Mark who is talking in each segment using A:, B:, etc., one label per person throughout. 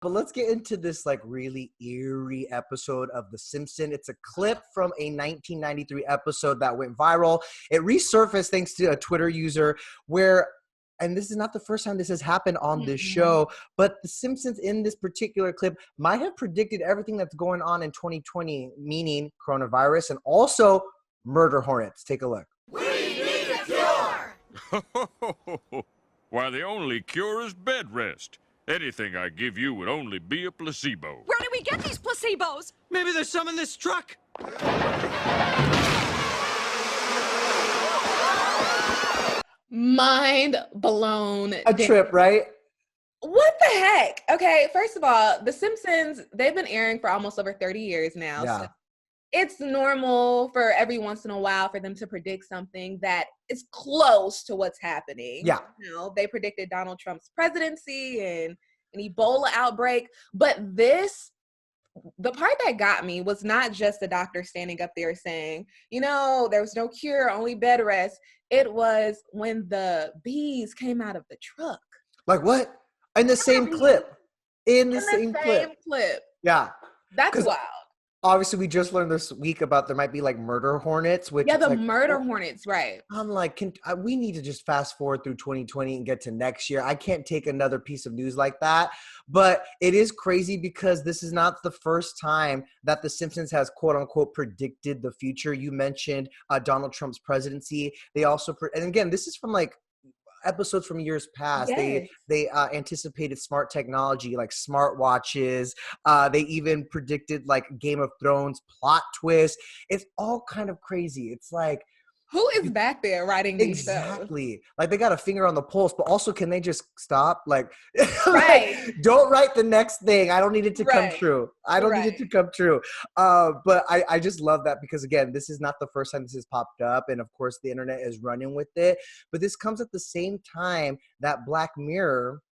A: But let's get into this like really eerie episode of The Simpsons. It's a clip from a 1993 episode that went viral. It resurfaced thanks to a Twitter user where, and this is not the first time this has happened on this show, but The Simpsons in this particular clip might have predicted everything that's going on in 2020, meaning coronavirus and also murder hornets. Take a look.
B: We need a cure!
C: Why, the only cure is bed rest. Anything I give you would only be a placebo.
B: Where do we get these placebos?
D: Maybe there's some in this truck.
E: Mind blown.
A: A trip, right?
E: What the heck? Okay, first of all, The Simpsons, they've been airing for almost over 30 years now.
A: Yeah.
E: So it's normal for every once in a while for them to predict something that is close to what's happening.
A: Yeah.
E: You know, they predicted Donald Trump's presidency and an Ebola outbreak. But the part that got me was not just the doctor standing up there saying, you know, there was no cure, only bed rest. It was when the bees came out of the truck.
A: Like what? In the same clip. In the same clip. Yeah.
E: That's wild.
A: Obviously, we just learned this week about there might be like murder hornets. Which
E: the
A: like,
E: murder hornets, right.
A: I'm like, we need to just fast forward through 2020 and get to next year. I can't take another piece of news like that. But it is crazy because this is not the first time that The Simpsons has quote unquote predicted the future. You mentioned Donald Trump's presidency. They also, and again, this is from like episodes from years past.
E: Yes.
A: They anticipated smart technology like smartwatches. They even predicted like Game of Thrones plot twist. It's all kind of crazy. It's like,
E: who is back there writing these
A: exactly
E: shows?
A: Like they got a finger on the pulse, but also can they just stop? Like,
E: right.
A: like, don't write the next thing. I don't need it to come true. I don't need it to come true. But I just love that because again, this is not the first time this has popped up, and of course the internet is running with it. But this comes at the same time that Black Mirror,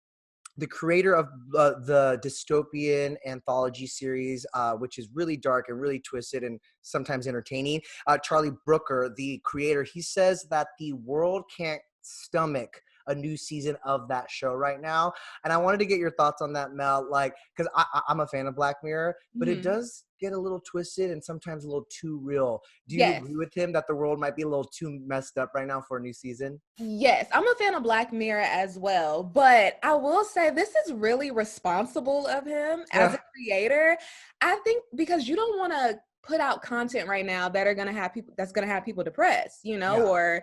A: the creator of the dystopian anthology series, which is really dark and really twisted and sometimes entertaining, Charlie Brooker, the creator, he says that the world can't stomach a new season of that show right now. And I wanted to get your thoughts on that, Mel, like, because I'm a fan of Black Mirror, but it does get a little twisted and sometimes a little too real. Do you agree with him that the world might be a little too messed up right now for a new season?
E: Yes, I'm a fan of Black Mirror as well, but I will say this is really responsible of him as a creator. I think because you don't want to put out content right now that's going to have people depressed, you know, or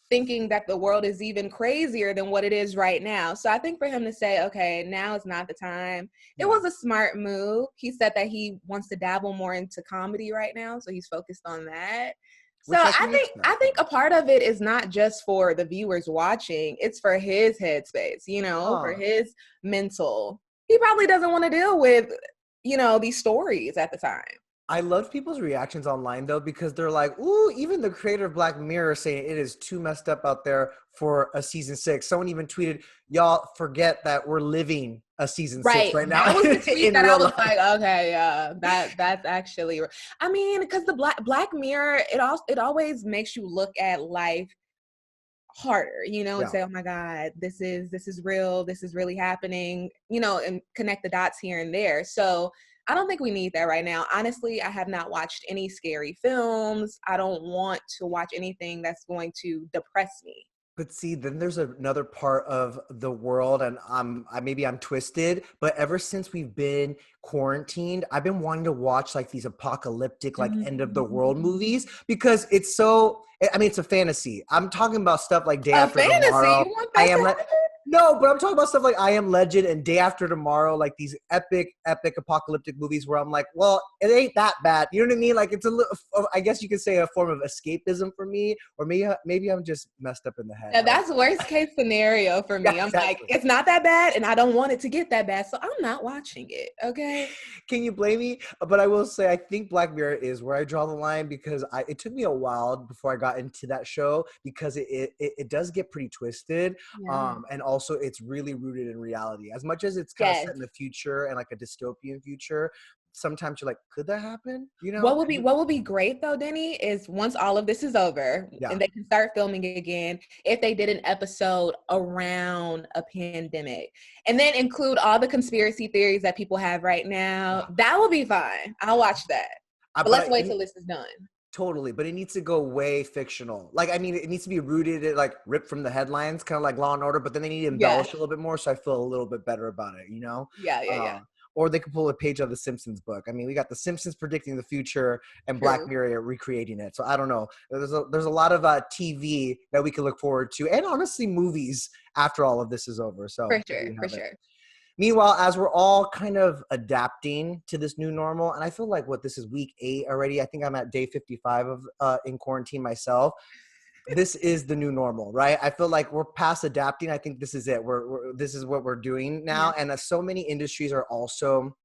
E: thinking that the world is even crazier than what it is right now. So I think for him to say, okay, now is not the time. It was a smart move. He said that he wants to dabble more into comedy right now. So he's focused on that. So I think a part of it is not just for the viewers watching, it's for his headspace, you know, for his mental. He probably doesn't want to deal with, you know, these stories at the time.
A: I loved people's reactions online, though, because they're like, ooh, even the creator of Black Mirror saying it is too messed up out there for a season 6. Someone even tweeted, y'all forget that we're living a season 6 right now.
E: That was the tweet that I was like, okay, that's actually, I mean, because the Black Mirror, it always makes you look at life harder, you know, and say, oh my God, this is real, this is really happening, you know, and connect the dots here and there. So I don't think we need that right now. Honestly, I have not watched any scary films. I don't want to watch anything that's going to depress me.
A: But see, then there's another part of the world, and maybe I'm twisted, but ever since we've been quarantined, I've been wanting to watch like these apocalyptic, like end of the world movies because it's so, I mean, it's a fantasy. I'm talking about stuff like Day After Tomorrow.
E: You want that
A: No, but I'm talking about stuff like I Am Legend and Day After Tomorrow, like these epic apocalyptic movies where I'm like, well, it ain't that bad. You know what I mean? Like it's a little, I guess you could say a form of escapism for me, or maybe I'm just messed up in the head.
E: Yeah, that's worst case scenario for me. I'm like, it's not that bad and I don't want it to get that bad, so I'm not watching it, okay?
A: Can you blame me? But I will say, I think Black Mirror is where I draw the line because it took me a while before I got into that show because it does get pretty twisted. And also it's really rooted in reality. As much as it's kind of set in the future and like a dystopian future, sometimes you're like, could that happen? You know,
E: what would be great though, Denny, is once all of this is over and they can start filming again, if they did an episode around a pandemic and then include all the conspiracy theories that people have right now, that would be fine. I'll watch that. But let's wait till this is done.
A: Totally, but it needs to go way fictional. Like, I mean, it needs to be rooted in, like, ripped from the headlines, kind of like Law and Order, but then they need to embellish a little bit more, so I feel a little bit better about it, you know?
E: Yeah.
A: Or they could pull a page of the Simpsons book. I mean, we got the Simpsons predicting the future and Black Mirror recreating it. So I don't know. There's a lot of TV that we can look forward to, and honestly, movies after all of this is over. So
E: for sure.
A: Meanwhile, as we're all kind of adapting to this new normal, and I feel like this is week 8 already. I think I'm at day 55 of in quarantine myself. This is the new normal, right? I feel like we're past adapting. I think this is it. This is what we're doing now. And so many industries are also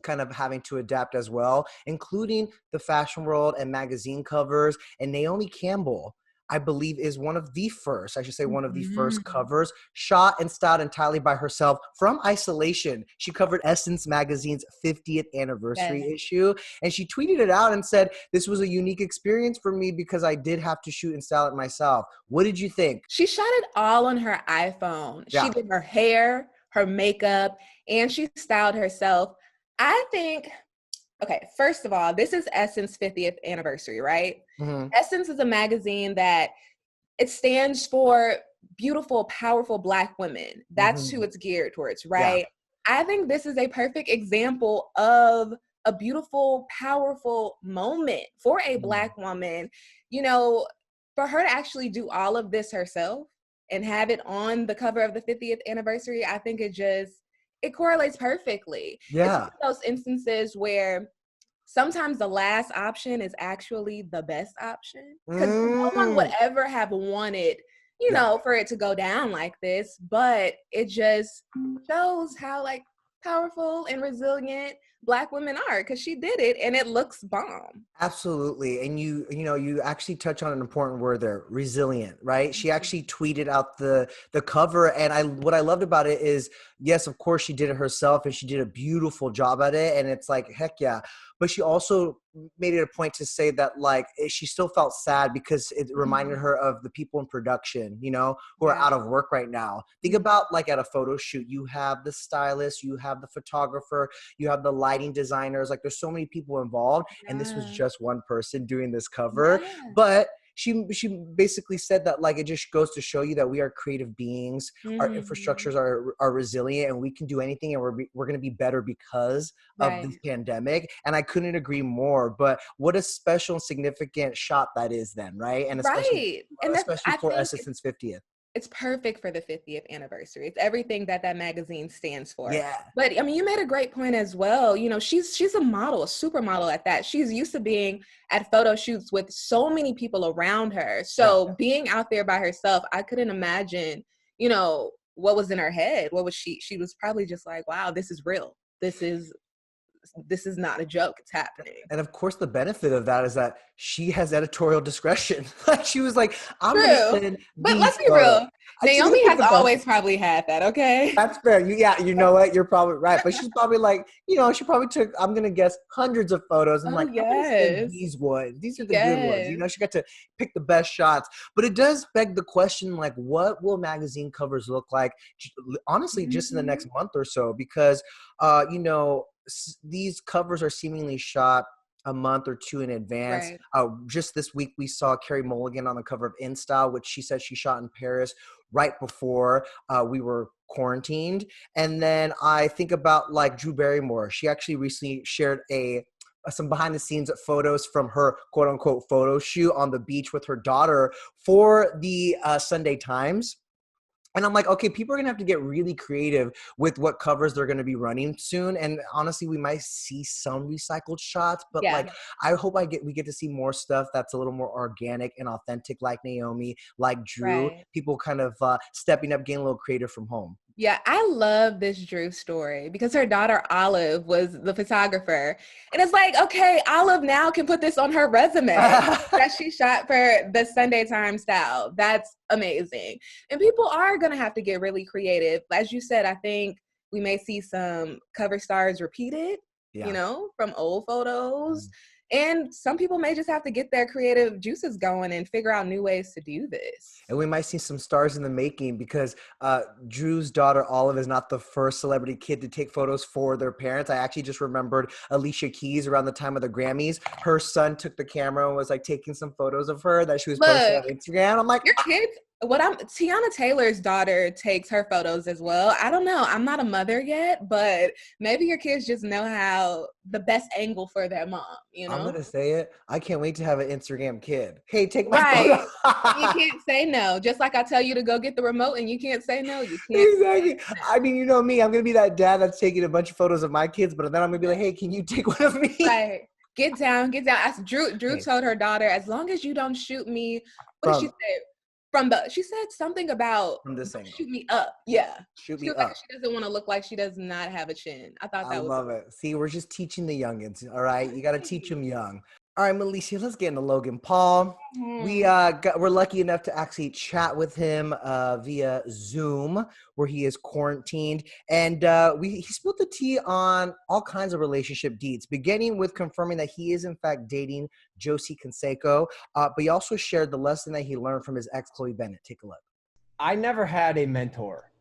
A: kind of having to adapt as well, including the fashion world and magazine covers. And Naomi Campbell, I believe, is one of the first covers shot and styled entirely by herself from isolation. She covered Essence magazine's 50th anniversary issue, and she tweeted it out and said, "This was a unique experience for me because I did have to shoot and style it myself." What did you think?
E: She shot it all on her iPhone. She did her hair, her makeup, and she styled herself. I think, okay, first of all, this is Essence 50th anniversary, right? Mm-hmm. Essence is a magazine that it stands for beautiful, powerful Black women. That's who it's geared towards, right? Yeah. I think this is a perfect example of a beautiful, powerful moment for a Black woman. You know, for her to actually do all of this herself and have it on the cover of the 50th anniversary, I think it correlates perfectly.
A: Yeah.
E: It's one of those instances where sometimes the last option is actually the best option, because no one would ever have wanted, you know, for it to go down like this, but it just shows how like powerful and resilient Black women are, because she did it and it looks bomb.
A: Absolutely. And you actually touch on an important word there, resilient, right? She actually tweeted out the cover, and what I loved about it is, yes, of course she did it herself and she did a beautiful job at it, and it's like, heck yeah. But she also made it a point to say that, like, she still felt sad because it reminded her of the people in production, you know, who are out of work right now. Think about, like, at a photo shoot, you have the stylist, you have the photographer, you have the lighting designers. Like, there's so many people involved, and this was just one person doing this cover. But she basically said that, like, it just goes to show you that we are creative beings. Our infrastructures are resilient, and we can do anything, and we're going to be better because of this pandemic. And I couldn't agree more. But what a special and significant shot that is then, right? And especially for Essence 50th.
E: It's perfect for the 50th anniversary. It's everything that magazine stands for.
A: Yeah.
E: But I mean, you made a great point as well. You know, she's a model, a supermodel at that. She's used to being at photo shoots with so many people around her. So being out there by herself, I couldn't imagine, you know, what was in her head. What was she was probably just like, wow, this is real. This is not a joke. It's happening.
A: And of course, the benefit of that is that she has editorial discretion. Like, she was like, I'm going to send
E: But let's be real. Naomi has always probably had that, okay?
A: That's fair. You know what? You're probably right. But she's probably like, you know, she probably took, I'm going to guess, hundreds of photos. And I'm going to send these ones. These are the good ones. You know, she got to pick the best shots. But it does beg the question, like, what will magazine covers look like, honestly, just in the next month or so? Because, you know, these covers are seemingly shot a month or two in advance. Just this week, we saw Carey Mulligan on the cover of InStyle, which she said she shot in Paris right before we were quarantined. And then I think about, like, Drew Barrymore. She actually recently shared some behind the scenes photos from her quote unquote photo shoot on the beach with her daughter for the Sunday Times. And I'm like, okay, people are going to have to get really creative with what covers they're going to be running soon. And honestly, we might see some recycled shots, but like, I hope we get to see more stuff that's a little more organic and authentic, like Naomi, like Drew, people kind of stepping up, getting a little creative from home.
E: Yeah, I love this Drew story because her daughter Olive was the photographer. And it's like, okay, Olive now can put this on her resume that she shot for the Sunday Times style. That's amazing. And people are going to have to get really creative. As you said, I think we may see some cover stars repeated. you know, from old photos. And some people may just have to get their creative juices going and figure out new ways to do this.
A: And we might see some stars in the making because Drew's daughter, Olive, is not the first celebrity kid to take photos for their parents. I actually just remembered Alicia Keys around the time of the Grammys. Her son took the camera and was like taking some photos of her that she was posting on Instagram. I'm like,
E: your kids, Tiana Taylor's daughter takes her photos as well. I don't know. I'm not a mother yet, but maybe your kids just know how the best angle for their mom, you know?
A: I'm going to say it. I can't wait to have an Instagram kid. Hey, take my photo.
E: You can't say no. Just like I tell you to go get the remote and you can't say no. You can't.
A: Exactly. No. I mean, you know me. I'm going to be that dad that's taking a bunch of photos of my kids, but then I'm going to be like, hey, can you take one of me?
E: Right. Get down. Drew told her daughter, as long as you don't shoot me. What did she say? She said something about
A: from this angle.
E: Shoot me up. Yeah.
A: Shoot me up.
E: Like she doesn't want to look like she does not have a chin. I thought that was
A: love it. See, we're just teaching the youngins. All right. You got to teach them young. All right, Melicia, let's get into Logan Paul. We're lucky enough to actually chat with him via Zoom, where he is quarantined, and he spilled the tea on all kinds of relationship deeds, beginning with confirming that he is in fact dating Josie Canseco, but he also shared the lesson that he learned from his ex Chloe Bennett. Take a look.
D: I never had a mentor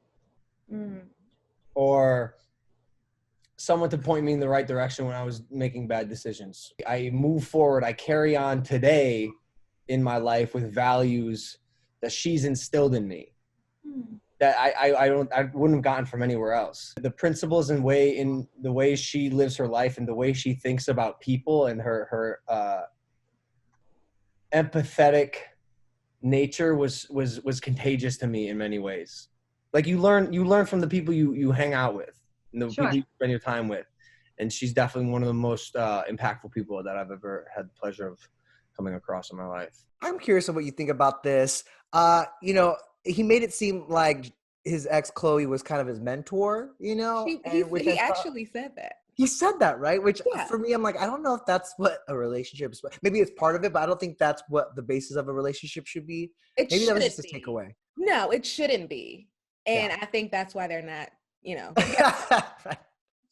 D: or someone to point me in the right direction when I was making bad decisions. I move forward. I carry on today in my life with values that she's instilled in me that I wouldn't have gotten from anywhere else. The principles and the way she lives her life and the way she thinks about people and her empathetic nature was contagious to me in many ways. Like you learn from the people you hang out with. And the people you spend your time with. And she's definitely one of the most impactful people that I've ever had the pleasure of coming across in my life.
A: I'm curious of what you think about this. You know, he made it seem like his ex Chloe was kind of his mentor, you know?
E: He actually said that.
A: He said that, right? Which for me, I'm like, I don't know if that's what a relationship is. Maybe it's part of it, but I don't think that's what the basis of a relationship should be. Maybe that was just a takeaway.
E: No, it shouldn't be. And I think that's why they're not, you know.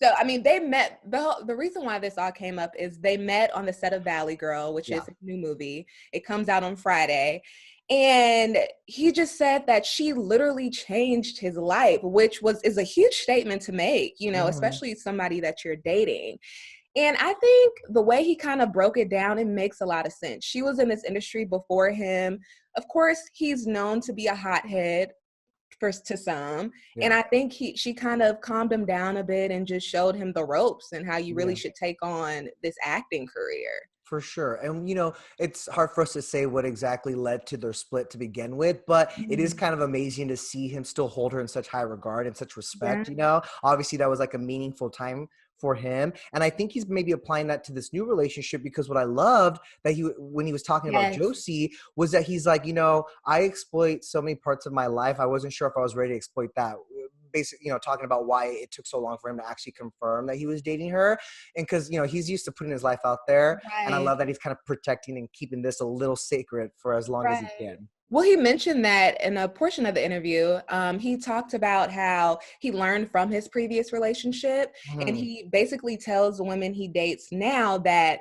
E: So, I mean, they met. The reason why this all came up is they met on the set of Valley Girl, which is a new movie. It comes out on Friday. And he just said that she literally changed his life, which is a huge statement to make, you know, especially somebody that you're dating. And I think the way he kind of broke it down, it makes a lot of sense. She was in this industry before him. Of course, he's known to be a hothead to some. And I think she kind of calmed him down a bit and just showed him the ropes and how you really should take on this acting career.
A: For sure. And, you know, it's hard for us to say what exactly led to their split to begin with, but it is kind of amazing to see him still hold her in such high regard and such respect, you know? Obviously, that was like a meaningful time for him. And I think he's maybe applying that to this new relationship, because what I loved that when he was talking about Josie was that he's like, you know, I exploit so many parts of my life. I wasn't sure if I was ready to exploit that. Basically, you know, talking about why it took so long for him to actually confirm that he was dating her. And because, you know, he's used to putting his life out there. And I love that he's kind of protecting and keeping this a little sacred for as long as he can.
E: Well, he mentioned that in a portion of the interview. He talked about how he learned from his previous relationship. And he basically tells the women he dates now that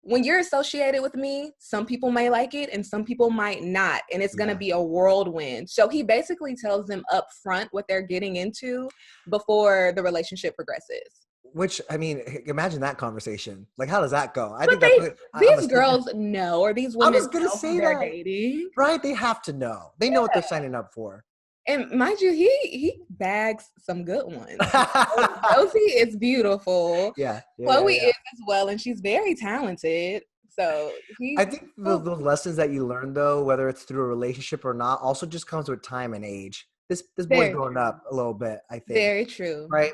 E: when you're associated with me, some people may like it and some people might not. And it's going to be a whirlwind. So he basically tells them up front what they're getting into before the relationship progresses.
A: Which, I mean, imagine that conversation. Like, how does that go? I
E: think these girls know, or these women know who they're dating.
A: Right? They have to know. They know what they're signing up for.
E: And mind you, he bags some good ones. Josie is beautiful. Chloe is as well, and she's very talented. So
A: I think the lessons that you learn, though, whether it's through a relationship or not, also just comes with time and age. This boy growing up a little bit, I think.
E: Very true.
A: Right?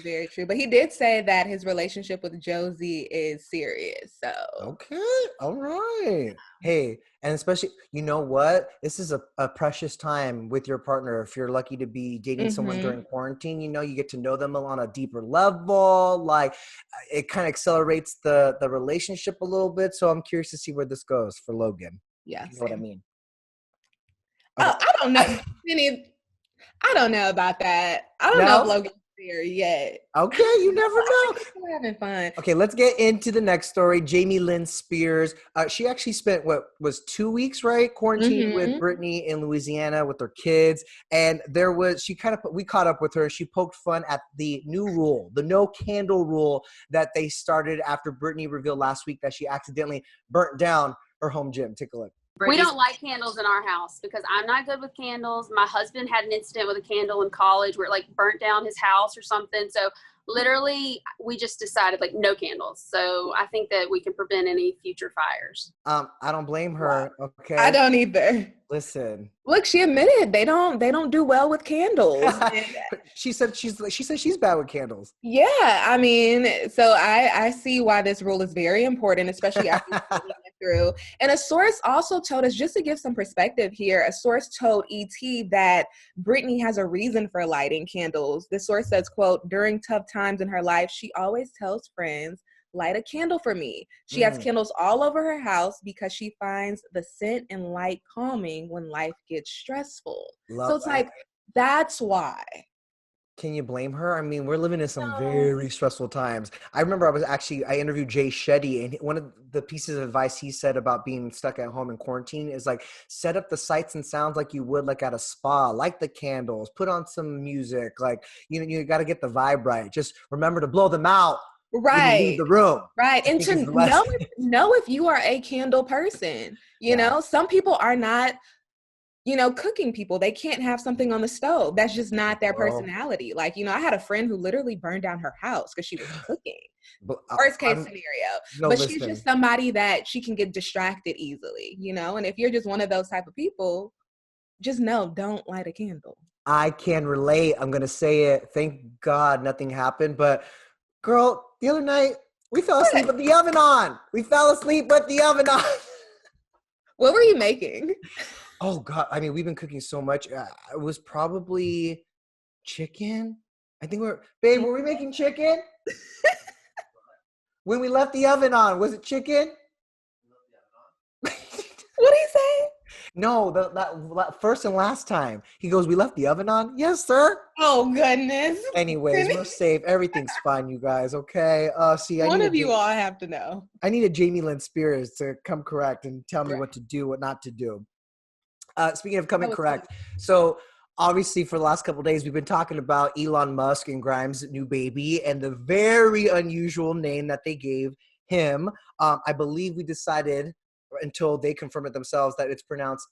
E: Very true. But he did say that his relationship with Josie is serious. So
A: okay. All right. Hey, and especially, you know what? This is a precious time with your partner. If you're lucky to be dating someone during quarantine, you know, you get to know them on a deeper level. Like, it kind of accelerates the relationship a little bit. So I'm curious to see where this goes for Logan.
E: Yeah.
A: You know what I mean?
E: Okay. Oh, I don't know. I don't know about that. I don't know if Logan's there yet.
A: Okay, you never know.
E: having fun.
A: Okay, let's get into the next story. Jamie Lynn Spears. She actually spent what was 2 weeks, right? Quarantined with Britney in Louisiana with her kids. And we caught up with her. She poked fun at the new rule, the no candle rule that they started after Britney revealed last week that she accidentally burnt down her home gym. Take a look.
F: We don't like candles in our house because I'm not good with candles. My husband had an incident with a candle in college where it like burnt down his house or something. So literally we just decided like no candles. So I think that we can prevent any future fires.
A: I don't blame her. Okay.
E: I don't either.
A: Listen.
E: Look, she admitted they don't do well with candles.
A: She said she's bad with candles.
E: Yeah, I mean, so I see why this rule is very important, especially after we went through. And a source also told us, just to give some perspective here, a source told ET that Britney has a reason for lighting candles. The source says, quote, during tough times in her life, she always tells friends, light a candle for me. She has candles all over her house because she finds the scent and light calming when life gets stressful. So it's like, that's why.
A: Can you blame her? I mean, we're living in some very stressful times. I remember I interviewed Jay Shetty, and one of the pieces of advice he said about being stuck at home in quarantine is like, set up the sights and sounds like you would like at a spa, light the candles, put on some music, like, you got to get the vibe right. Just remember to blow them out.
E: Right.
A: Leave the room.
E: Right. And to know if you are a candle person, you know, some people are not, cooking people. They can't have something on the stove. That's just not their personality. Like, I had a friend who literally burned down her house because she was cooking. Worst case scenario. She's just somebody that she can get distracted easily, and if you're just one of those type of people, just know, don't light a candle.
A: I can relate. I'm going to say it. Thank God nothing happened. But girl, the other night we fell asleep with the oven on.
E: What were you making?
A: Oh God. I mean, we've been cooking so much. It was probably chicken. I think were we making chicken? When we left the oven on, was it chicken?
E: What did he say?
A: No, that first and last time. He goes, we left the oven on? Yes, sir.
E: Oh, goodness.
A: Anyways, we're safe. Everything's fine, you guys, okay?
E: One of you all have to know.
A: I needed Jamie Lynn Spears to come correct and tell me what to do, what not to do. Speaking of coming correct, so obviously for the last couple of days, we've been talking about Elon Musk and Grimes' new baby and the very unusual name that they gave him. I believe we decided until they confirm it themselves that it's pronounced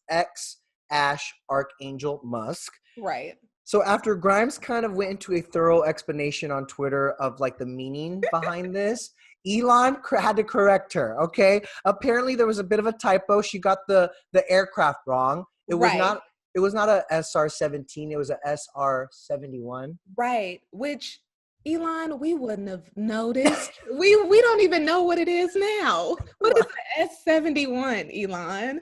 A: Archangel Musk.
E: Right.
A: So after Grimes kind of went into a thorough explanation on Twitter of like the meaning behind this, Elon had to correct her, okay? Apparently there was a bit of a typo. She got the aircraft wrong. It was not a SR-17, it was a SR-71. Right,
E: which Elon, we wouldn't have noticed. we don't even know what it is now. What is an S-71, Elon?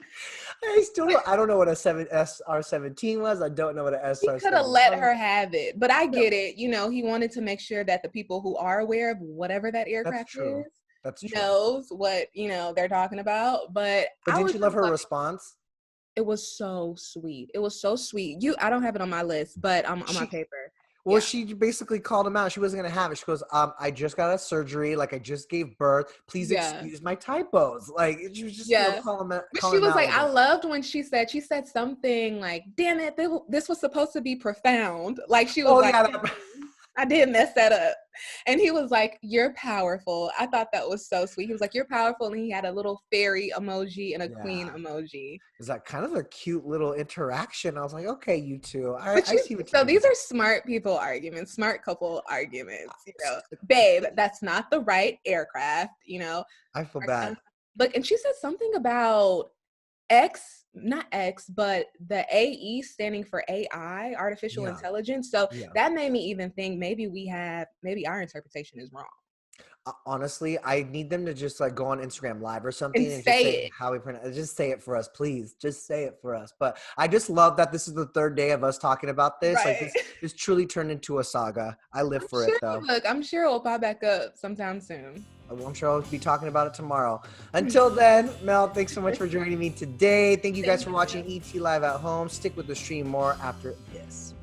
A: I don't know what a SR-17 was. I don't know what an SR-17 was.
E: He could have let her have it, but I get it. He wanted to make sure that the people who are aware of whatever that aircraft knows what, they're talking about. But
A: didn't you love her response?
E: It was so sweet. I don't have it on my list, but on my paper.
A: Well, she basically called him out. She wasn't going to have it. She goes, I just got a surgery. Like, I just gave birth. Please excuse my typos. Like, she was just calling him out.
E: She was like, I loved when she said something like, damn it, this was supposed to be profound. Like, she was I did mess that up. And he was like, you're powerful. I thought that was so sweet. He was like, you're powerful. And he had a little fairy emoji and a queen emoji.
A: Is that kind of a cute little interaction? I was like, okay, you two. I see what you mean.
E: These are smart people arguments, smart couple arguments. Babe, that's not the right aircraft,
A: I feel bad.
E: Look, and she said something about not X, but the AE standing for AI, artificial intelligence. So that made me even think maybe our interpretation is wrong.
A: Honestly, I need them to just like go on Instagram Live or something and
E: say
A: just say how we pronounce it. Just say it for us, please. Just say it for us. But I just love that this is the third day of us talking about this.
E: Right.
A: Like this truly turned into a saga. I live for it though.
E: Look, I'm sure it'll pop back up sometime soon.
A: I'm sure I'll be talking about it tomorrow. Until then, Mel, thanks so much for joining me today. Thank you guys for watching ET Live at Home. Stick with the stream more after this.